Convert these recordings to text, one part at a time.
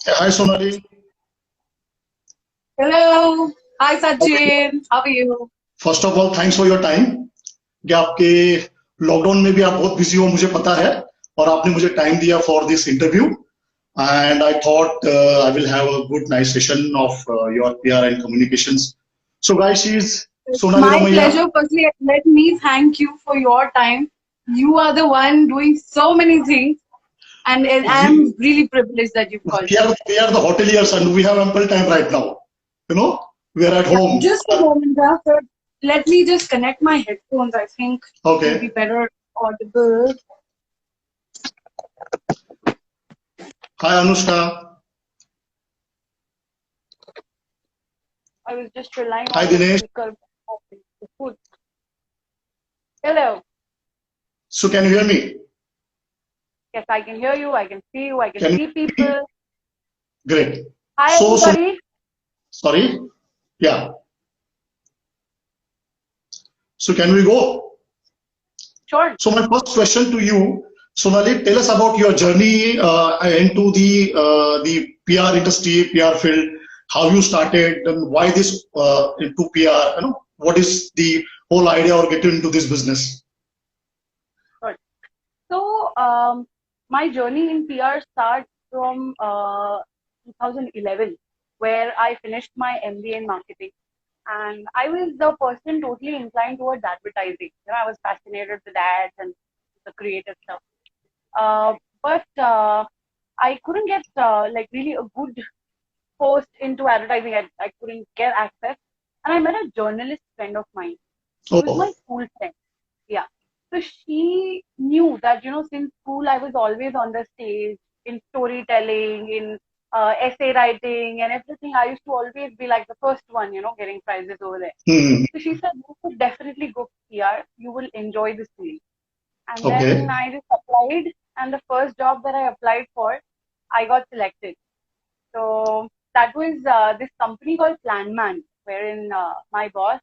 Hi Sonali. Hello. Hi Sachin. How are you? First of all, thanks for your time. कि आपके lockdown में भी आप बहुत बिजी हो मुझे पता है और आपने मुझे टाइम दिया for this interview and I thought I will have a good nice session of your PR and communications. So guys, she is It's Sonali my Ramaiya. pleasure. Firstly, let me thank you for your time. You are the one doing so many things, and I'm really privileged that you called me. We are the hoteliers and we have ample time right now. You know, we are at home. Just a moment, sir. Let me just connect my headphones. I think Okay. it will be better audible. Hi Anushka. I was just relying Hi on the Dinesh. speaker. Good. Hello. So can you hear me? Yes, I can hear you. I can see you. I can see people. Great. Hi, everybody. Sorry. Yeah. So can we go? Sure. So my first question to you, Sonali, tell us about your journey into the PR industry, PR field. How you started and why this into PR? You know, what is the whole idea or getting into this business? Sure. So my journey in PR starts from 2011, where I finished my MBA in marketing. And I was the person totally inclined towards advertising. You know, I was fascinated with ads and the creative stuff. But I couldn't get like really a good post into advertising. I couldn't get access. And I met a journalist friend of mine. She was my school friend. Yeah. So she knew that, you know, since school I was always on the stage in storytelling, in essay writing and everything. I used to always be like the first one, you know, getting prizes over there. So she said, you should definitely go PR. You will enjoy this field. And then I just applied, and the first job that I applied for, I got selected. So that was this company called Planman, wherein my boss,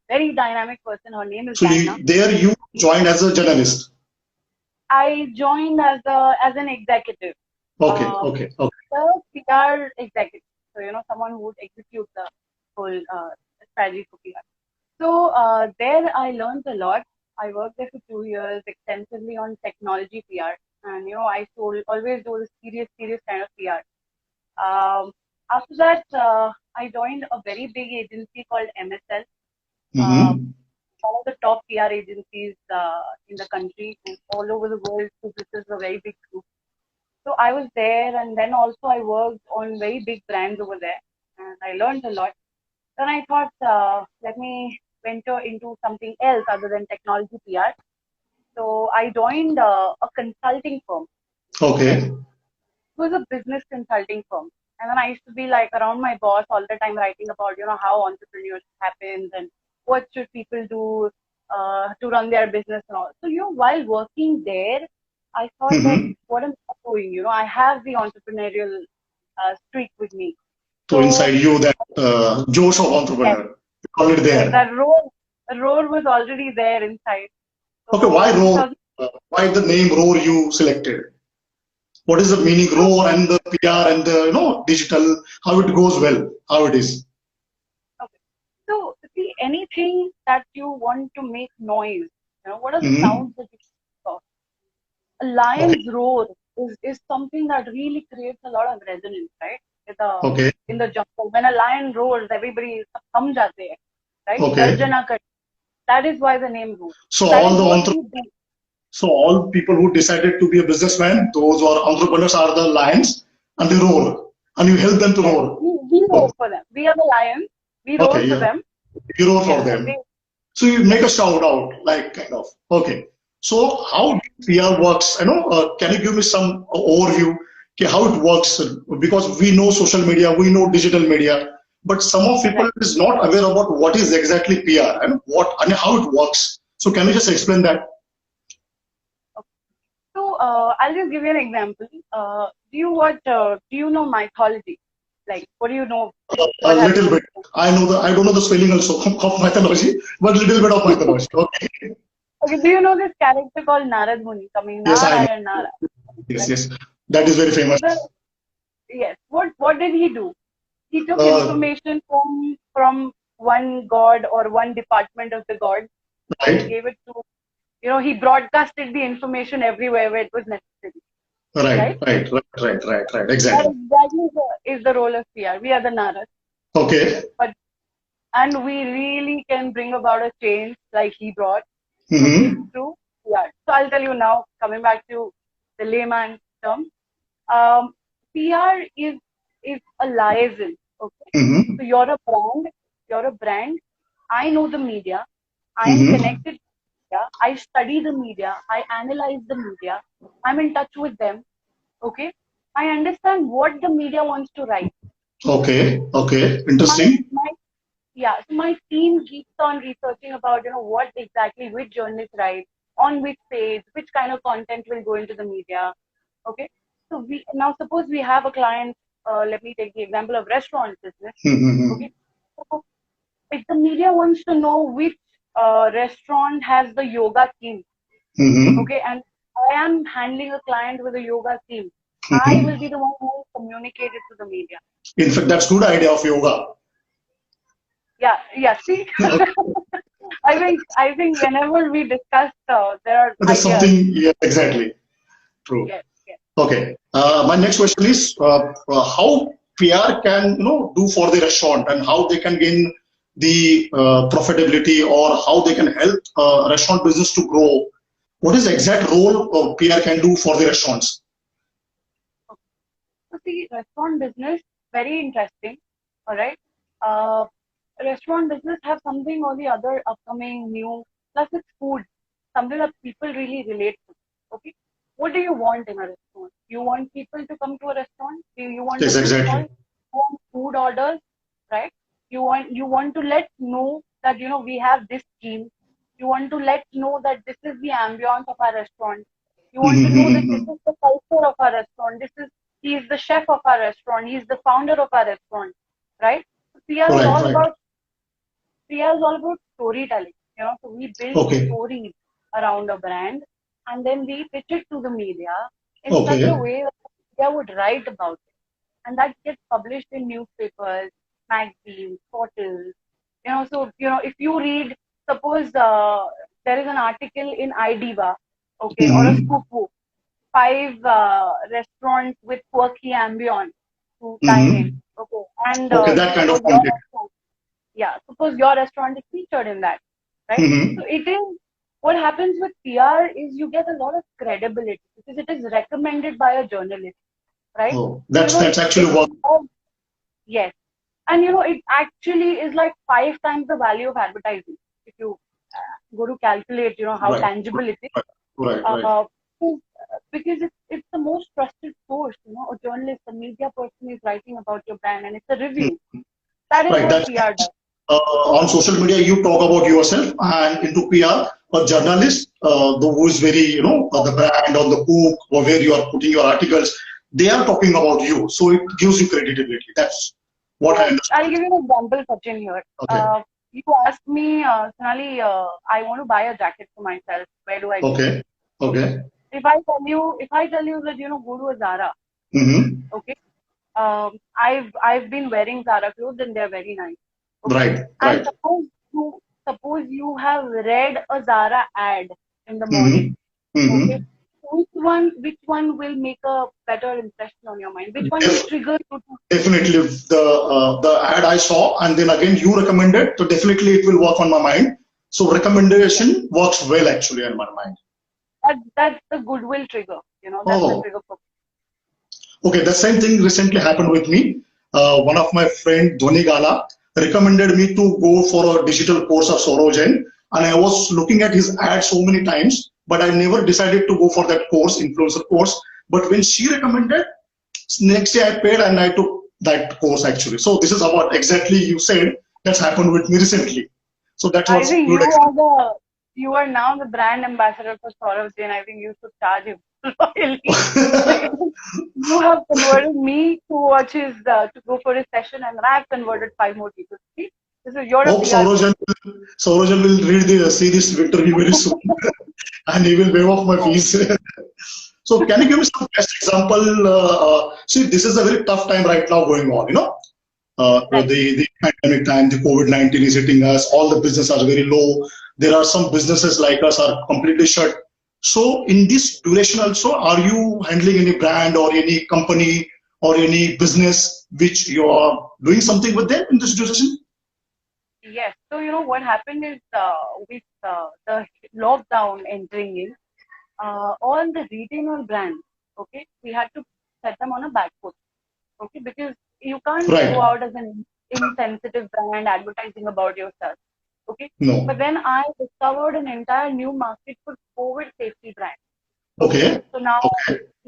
very dynamic person, her name is Diana. So there you joined as a journalist. I joined as an executive. Okay. The PR executive. So, you know, someone who would execute the whole strategy for PR. So there I learned a lot. I worked there for 2 years extensively on technology PR. And, you know, I always do the serious kind of PR. After that, I joined a very big agency called MSL. One of the top PR agencies in the country and all over the world. So this is a very big group. So I was there, and then also I worked on very big brands over there, and I learned a lot. Then I thought, let me venture into something else other than technology PR. So I joined a consulting firm. Okay. It was a business consulting firm. And then I used to be like around my boss all the time writing about, you know, how entrepreneurship happens and what should people do to run their business and all. So, you know, while working there, I thought that what am I doing? You know, I have the entrepreneurial streak with me. So inside you that Josh of entrepreneur, you call it there. That Roarrr was already there inside. So, okay, why Roarrr? Why the name Roarrr you selected? What is the meaning Roarrr and the PR and the, you know, digital, how it goes well, how it is? Okay. So see, anything that you want to make noise, you know, what are the sounds that you talk? A lion's roar is something that really creates a lot of resonance, right? In the jungle. When a lion roars, everybody comes at it, right? Okay. That is why the name Roarrr. So all people who decided to be a businessman, those who are entrepreneurs are the lions and they roar. And you help them to roar. We roar for them. We are the lions. We roar for them. You roar for them. So you make a shout out, like kind of. Okay. So how PR works? You know, can you give me some overview? Okay, how it works? Because we know social media, we know digital media, but some of people is not aware about what is exactly PR and how it works. So can you just explain that? So I'll just give you an example. Do you know mythology? Like, what do you know? A little bit. I don't know the spelling also of mythology, but a little bit of mythology. Okay. Okay. Do you know this character called Narad Muni coming? Yes, I know. Nara. Yes. That is very famous. yes. What did he do? He took information from one god or one department of the god, and right, gave it to, he broadcasted the information everywhere where it was necessary. right, That exactly. exactly is the role of PR. We are the Naras. Okay. And we really can bring about a change like he brought, okay, Mm-hmm. through PR. So I'll tell you now, coming back to the layman term, PR is a liaison, okay? Mm-hmm. So you're a brand. I know the media. I am Mm-hmm. connected to the media. I study the media. I analyze the media. I'm in touch with them, okay? I understand what the media wants to write. Okay. Okay. My, Interesting. my Yeah, so my team keeps on researching about, what exactly which journalists write, on which page, which kind of content will go into the media. Okay. So now suppose we have a client, let me take the example of restaurant business. Mm-hmm. Okay. So if the media wants to know which restaurant has the yoga theme, Mm-hmm. okay, and I am handling a client with a yoga theme, I Mm-hmm. will be the one who will communicate it to the media. In fact, that's good idea of yoga. Yeah, see, I think whenever we discuss, there are That's ideas. something, yeah, exactly. True. Yes, yes. Okay. My next question is how PR can do for the restaurant and how they can gain the profitability or how they can help restaurant business to grow. What is the exact role PR can do for the restaurants? So see, restaurant business, very interesting. All right. Uh, Restaurant business have something or the other upcoming new. Plus, it's food, something that people really relate to. Okay. What do you want in a restaurant? You want people to come to a restaurant? Do you want a Yes, footfall? exactly. You want food orders, right? You want to let know that we have this scheme. You want to let know that this is the ambience of our restaurant. You want to know that this Mm-hmm. is the culture of our restaurant. He is the chef of our restaurant. He is the founder of our restaurant, right? So PR is Right, all right. about PR is all about storytelling. So we build Okay, stories around a brand, and then we pitch it to the media in such a okay. way that the media would write about it, and that gets published in newspapers, magazines, portals. So if you read, suppose there is an article in iDiva, okay, or a Mm-hmm. scoop book, 5 restaurants with quirky ambience to dine in. Mm-hmm. Okay, and Okay, that kind of suppose your content. restaurant, yeah, suppose your restaurant is featured in that, right? Mm-hmm. So it is what happens with PR is you get a lot of credibility because it is recommended by a journalist, right? Oh, So that's actually it what. yes, and it actually is like 5 times the value of advertising if you go to calculate, how Right, tangible it is. right, right. Uh, because it's the most trusted source. A journalist, a media person is writing about your brand, and it's a Hmm. review. That is Right. what That's PR does. on social media. You talk about yourself, and into PR, a journalist, the who is very the brand or the book or where you are putting your articles, they are talking about you, so it gives you credibility. That's what I So understand. I'll give you an example, Sachin here. Okay. You asked me, Sonali, I want to buy a jacket for myself. Where do I go? Okay. Okay. Okay. If I tell you that go to a Zara, Mm-hmm. okay. I've been wearing Zara clothes and they're very nice. Okay. Right. And Right. suppose you have read a Zara ad in the morning. Mm-hmm. Okay. Mm-hmm. Which one will make a better impression on your mind? Which one will trigger you to? Definitely, the ad I saw, and then again you recommended, so definitely it will work on my mind. So Yes. recommendation works well actually on my mind. That's the goodwill trigger. That's the Oh, trigger for. okay. The same thing recently happened with me. One of my friend Dhoni Gala recommended me to go for a digital course of Sorojan, and I was looking at his ad so many times, but I never decided to go for that course, influencer course. But when she recommended, next day I paid and I took that course actually. So this is about exactly you said that's happened with me recently. So that I was think good. you are now the brand ambassador for Saurav Jain. I think you should charge him royally. You have converted me to watch to go for his session, and I've converted 5 more people. See, you're a Hope PR person. Saurojan will see this interview very soon and he will waive off my Oh, fees. So can you give me some best example? See, this is a very tough time right now going on, Right. the pandemic time, the COVID-19 is hitting us, all the businesses are very low. There are some businesses like us are completely shut. So in this duration also, are you handling any brand or any company or any business which you are doing something with them in this duration? Yes. So, what happened is with the lockdown entering in, all the regional brands, okay, we had to set them on a back foot, okay, because you can't go Right. out as an insensitive brand advertising about yourself, okay. No. But then I discovered an entire new market for COVID safety brands, okay. Okay. So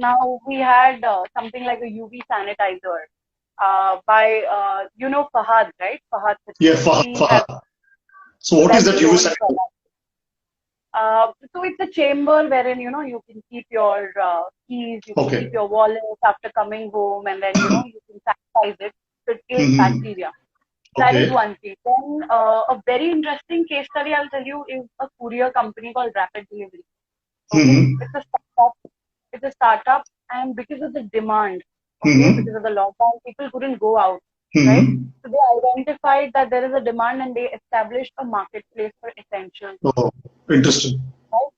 now we had something like a UV sanitizer by Fahad, right? Fahad Yeah, Sadiq. He has Fahad. So what is that's that his UV own sector? product. So it's a chamber wherein you can keep your keys, you can keep Okay. your wallet after coming home, and then you can sanitize it. So it kills Hmm. bacteria. That is Okay. one thing. Then a very interesting case study I'll tell you is a courier company called Rapid Delivery. Okay, Hmm. it's a startup. It's a startup, and because of the demand, okay, because Hmm. of the lockdown, people couldn't go out, right? Hmm. So they identified that there is a demand, and they established a marketplace for essentials. Oh, interesting. Right?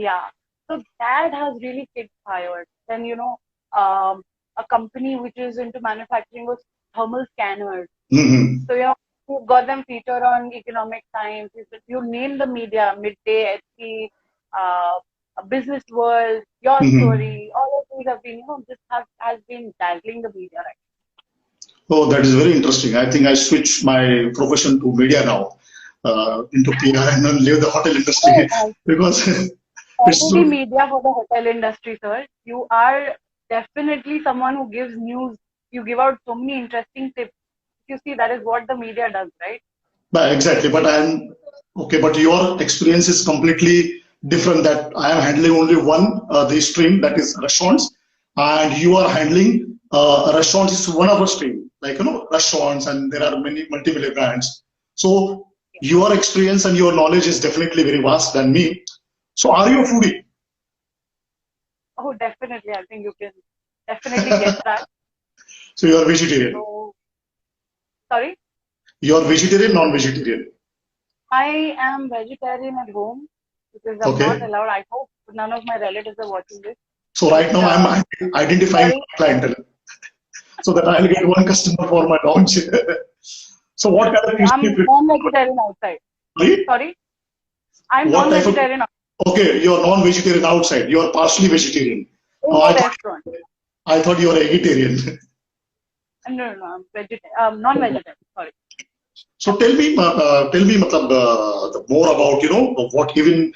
Yeah. So that has really kick-fired. Then, a company which is into manufacturing of thermal scanners. Hmm. So, you got them featured on Economic Times. You name the media, Midday, SC, Business World, Your Hmm. Story. All of these have been, this has been dazzling the media, right? Oh, that is very interesting. I think I switch my profession to media now, into PR and then leave the hotel industry Oh, because it's already so. media for the hotel industry, sir. You are definitely someone who gives news. You give out so many interesting tips. You see, that is what the media does, right? Exactly. It But gives. I'm okay. But your experience is completely different. That I am handling only one the stream, that is restaurants, and you are handling restaurants is one of a stream, like restaurants, and there are many multiple brands. So your experience and your knowledge is definitely very vast than me. So are you a foodie? Oh, definitely. I think you can definitely get that. So you are vegetarian. So, sorry, You are vegetarian, non-vegetarian. I am vegetarian at home because I'm not Okay. allowed. I hope none of my relatives are watching this. So But right now I'm identifying sorry, my clientele so that I'll get one customer for my launch. So what kind of okay, fish do you I'm prefer? non-vegetarian outside. Sorry? Sorry, I'm What type of? non-vegetarian Okay, you're non-vegetarian outside. You're partially vegetarian. in Oh, the restaurant. I thought you were a vegetarian. No, no, I'm vegetarian, non-vegetarian. Sorry. So tell me, matlab, more about what even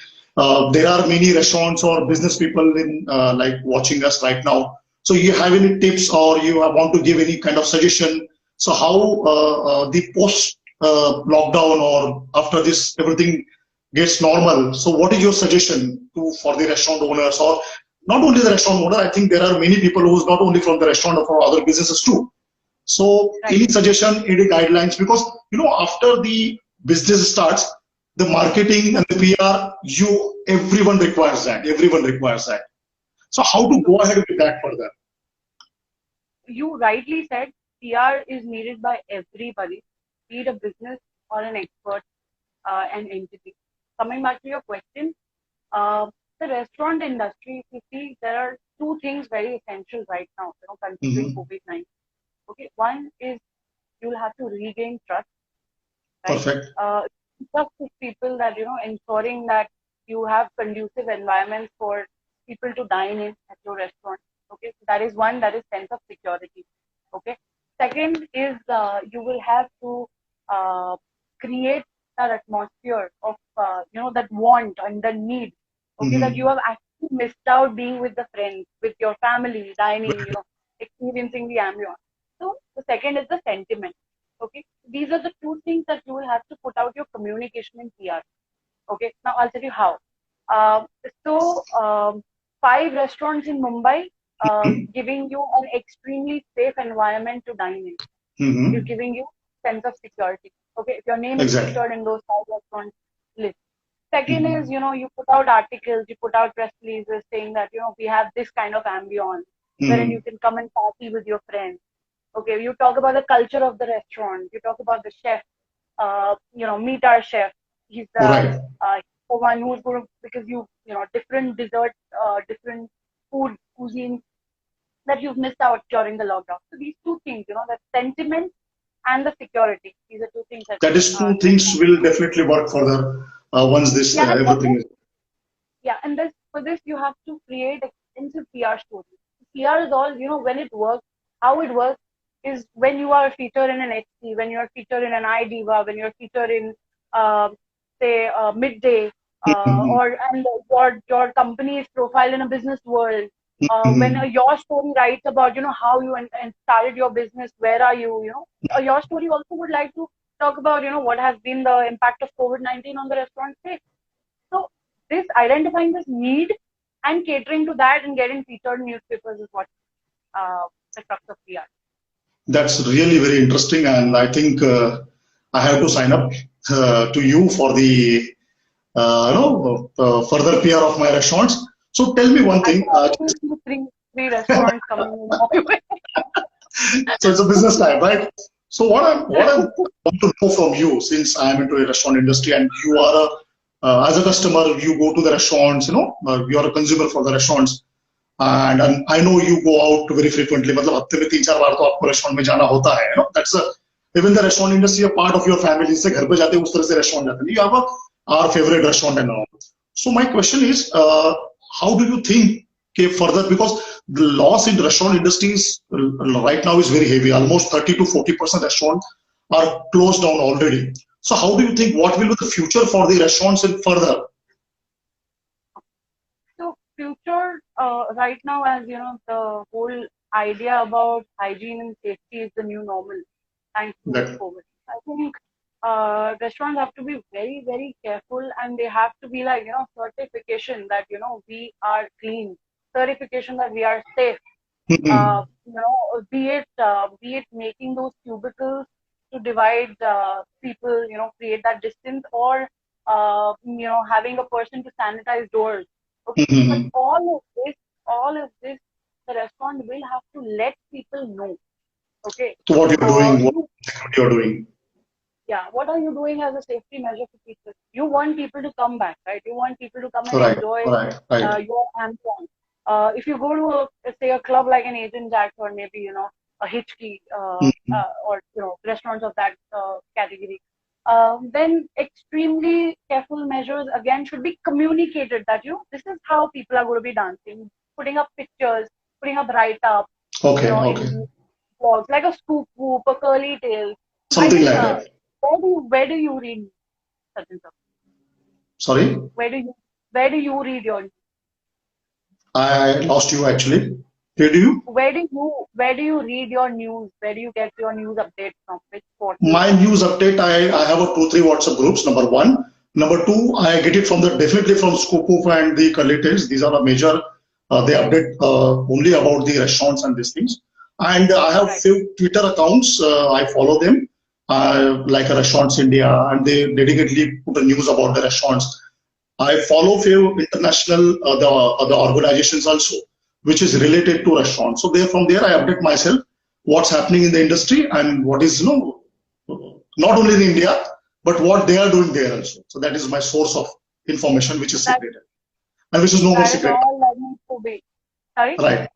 there are many restaurants or business people in like watching us right now. So you have any tips or you want to give any kind of suggestion? So how the post lockdown or after this everything gets normal. So what is your suggestion for the restaurant owners or not only the restaurant owner? I think there are many people who's not only from the restaurant or from other businesses too. So Right. any suggestion, any guidelines? Because after the business starts, the marketing and the PR, everyone requires that. Everyone requires that. So how to True. go ahead with that further? You rightly said PR is needed by everybody, be it a business or an expert, an entity. Coming back to your question, uh, the restaurant industry, if you see, there are two things very essential right now, considering Hmm. COVID-19. Okay, one is you'll have to regain trust, right? Perfect. Trust with people that, ensuring that you have conducive environments for people to dine in at your restaurant. Okay, so that is one, that is sense of security. Okay. Second is you will have to uh, create that atmosphere of, that want and the need. Okay, that you Hmm. have actually missed out being with the friends, with your family, dining, experiencing the ambience. So the second is the sentiment. Okay, these are the two things that you will have to put out your communication in PR. Okay, now I'll tell you how. Um, so, 5 restaurants in Mumbai giving you an extremely safe environment to dine in. Is Hmm. giving you sense of security. Okay, if your name is Exactly. featured in those 5 restaurants list. Second is, you put out articles, you put out press releases saying that, we have this kind of ambience wherein you can come and party with your friends. Okay, you talk about the culture of the restaurant. You talk about the chef. Meet our chef. He's Right. the one who's going to, because different dessert, different food cuisine that you've missed out during the lockdown. So these two things, the sentiment and the security. These are two things That is two things will definitely work further once this everything is. Yeah, and for this you have to create extensive PR stories. PR is all, when it works, how it works is when you are featured in an HC, when you are featured in an iDiva, when you're featured in, say, Midday, and your company is profiled in a business world. When your story writes about, how you and started your business, where are you, your story also would like to talk about, what has been the impact of COVID-19 on the restaurant space. So this identifying this need and catering to that and getting featured in newspapers is what the crux of PR. That's really very interesting, and I think I have to sign up to you for the further PR of my restaurants. So tell me one thing. Three restaurants coming in. So it's a business time, right? So what I want to know from you, since I am into the restaurant industry and you are as a customer, you go to the restaurants, you are a consumer for the restaurants. And I know you go out very frequently. मतलब हफ्ते में 3-4 बार तो आपको restaurant में जाना होता है. That's even the restaurant industry a part of your family. जिससे घर पे जाते हैं उस तरह से रेस्टोरेंट जाते हैं. You have our favorite restaurant and all. So my question is, how do you think further, because the loss in restaurant industries right now is very heavy. Almost 30 to 40% restaurants are closed down already. So how do you think what will be the future for the restaurants and further? Future right now, as the whole idea about hygiene and safety is the new normal thanks to COVID. I think restaurants have to be very, very careful, and they have to be like, certification that, we are clean, certification that we are safe. Be it making those cubicles to divide people, create that distance, or having a person to sanitize doors. Okay, but all of this, the restaurant will have to let people know. Okay. So what you're doing? Yeah, what are you doing as a safety measure for people? You want people to come back, right? You want people to come and enjoy your ambience. If you go to say a club like an Agent Jack or maybe a Hitchkey or restaurants of that category. Then extremely careful measures again should be communicated that this is how people are going to be dancing, putting up pictures, putting up write-up, in blogs, like a scoop whoop, a curly tail, something like that. Where do you read Sachin sir? Sorry? Where do you read your news? I lost you actually. Did you? Where do you read your news? Where do you get your news updates from? Which portal? My news update, I have a 2-3 WhatsApp groups. Number 1. Number 2, I get it definitely from Scoop and the Curly Tails. These are a major. They update only about the restaurants and these things. And I have few Twitter accounts. I follow them, like Restaurants India, and they dedicatedly put a news about the restaurants. I follow few international the organizations also, which is related to restaurants. So from there I update myself what's happening in the industry and what is not only in India but what they are doing there also. So that is my source of information, which is secreted and which is no more secret. Sorry? Right.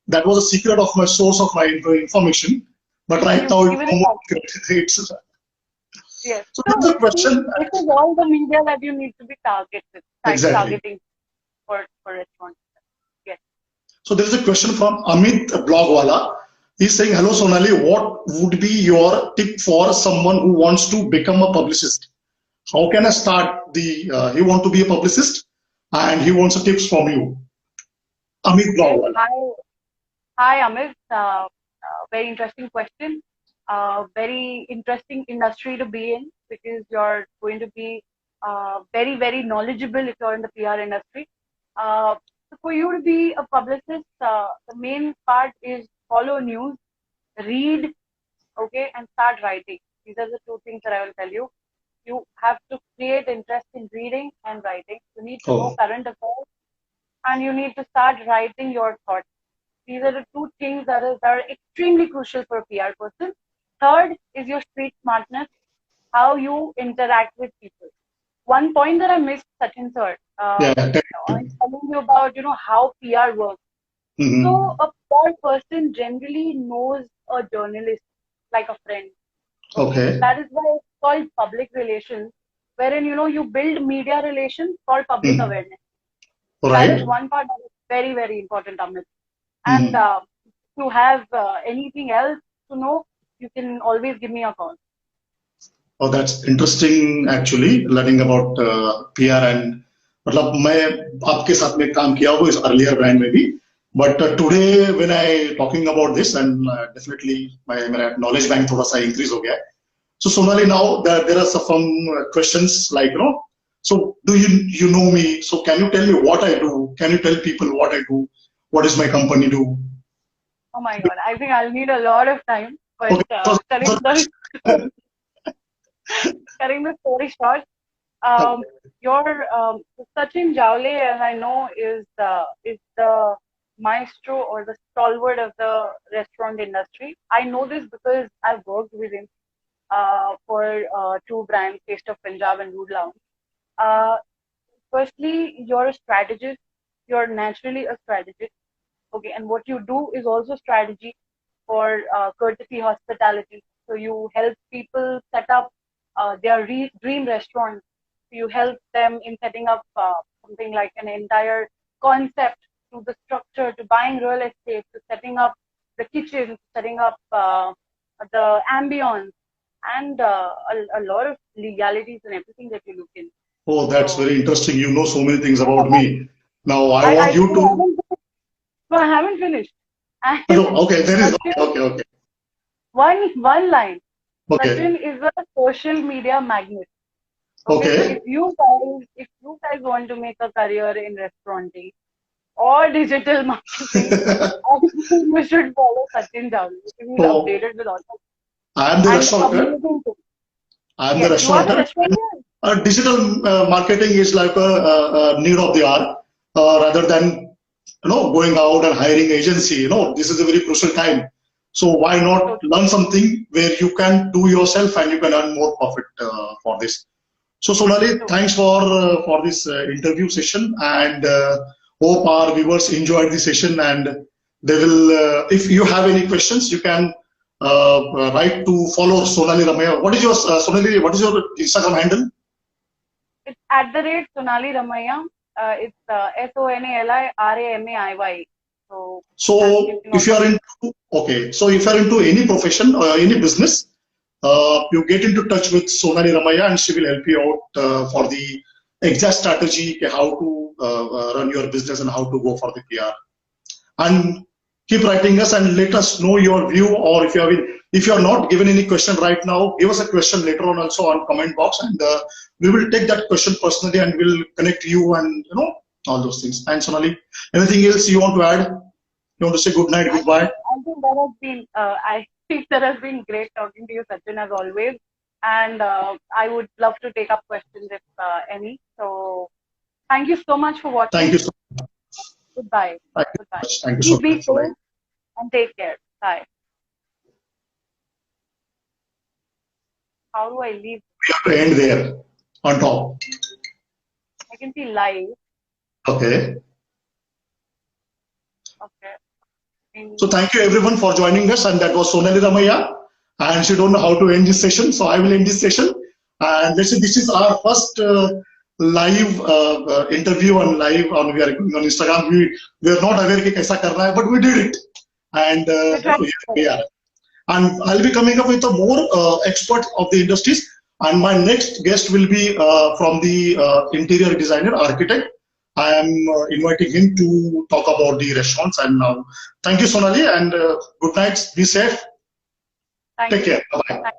That was a secret of my source of my information, but right now it's no more secret. Yes. So that's a question. This is all the media that you need to be targeting for restaurants. Yes. So there is a question from Amit Blogwala. He's saying, hello Sonali, what would be your tip for someone who wants to become a publicist? How can I start he wants to be a publicist and he wants a tips from you. Amit Blogwala. Hi Amit. Very interesting question. Very interesting industry to be in, because you're going to be very, very knowledgeable if you're in the PR industry. So for you to be a publicist, the main part is follow news, read, okay, and start writing. These are the two things that I will tell you. You have to create interest in reading and writing. You need to know current affairs, and you need to start writing your thoughts. These are the two things that are extremely crucial for a PR person. Third is your street smartness, how you interact with people. One point that I missed, Sachin sir, I'm telling you about, how PR works. So a PR person generally knows a journalist like a friend. Okay. That is why it's called public relations, wherein, you build media relations called public awareness. Right. That is one part that is very, very important, Amit. And if you have anything else to know, you can always give me a call. Oh, that's interesting actually, learning about PR and मतलब मैं आपके साथ में काम किया हुआ इस earlier brand में भी, but today when I talking about this and definitely मेरा knowledge bank थोड़ा सा increase हो गया है. So Sonali, now there are some questions like so do you know me? So can you tell me what I do? Can you tell people what I do? What does my company do? Oh my God, I think I'll need a lot of time. But cutting the story short, your Sachin Jawale, as I know, is the maestro or the stalwart of the restaurant industry. I know this because I've worked with him for two brands, Taste of Punjab and Rood Lounge. Firstly, you're a strategist. You're naturally a strategist. Okay, and what you do is also strategy for courtesy hospitality. So you help people set up their dream restaurants. You help them in setting up something like an entire concept, to the structure, to buying real estate, to setting up the kitchen, setting up the ambience, and a lot of legalities and everything that you look in. Oh, that's very interesting. You know so many things about me. Now I want you to. I haven't finished. Okay, there is. Okay. One line. Okay. Sachin is a social media magnet. Okay. So if you guys want to make a career in restauranting or digital marketing, you should follow Sachin Jawale. He's updated with all of it. I am the restaurateur. I am the restaurateur. Digital marketing is like a need of the hour, rather than going out and hiring agency. This is a very crucial time. So why not learn something where you can do yourself and you can earn more profit for this. So Sonali, thanks for this interview session, and hope our viewers enjoyed the session, and they will. If you have any questions, you can write to follow Sonali Ramaiya. What is your Sonali? What is your Instagram handle? It's @Sonali Ramaiya. It's SONALI So if you are into any profession or any business, you get into touch with Sonali Ramaiya and she will help you out for the exact strategy, how to run your business and how to go for the PR. And keep writing us and let us know your view, or if you are not given any question right now, give us a question later on also on comment box, and we will take that question personally and we'll connect you and all those things. And Sonali, anything else you want to add? You want to say good night, goodbye? I think that has been great talking to you, Sachin, as always. And I would love to take up questions if any. So thank you so much for watching. Thank you so much. Goodbye. Goodbye. Thank you so much. Be safe and take care. Bye. How do I leave? We have to end there on top. I can see live. Okay. Okay. So thank you everyone for joining us, and that was Sonali Ramaiya, and she don't know how to end this session, so I will end this session. And let's say this is our first live interview on live on we are on Instagram. We are not aware कि कैसा करना है, but we did it, and yeah. And I'll be coming up with a more expert of the industries, and my next guest will be from the interior designer architect. I am inviting him to talk about the restaurants. And now, thank you, Sonali, and good night. Be safe. Take care. Bye-bye.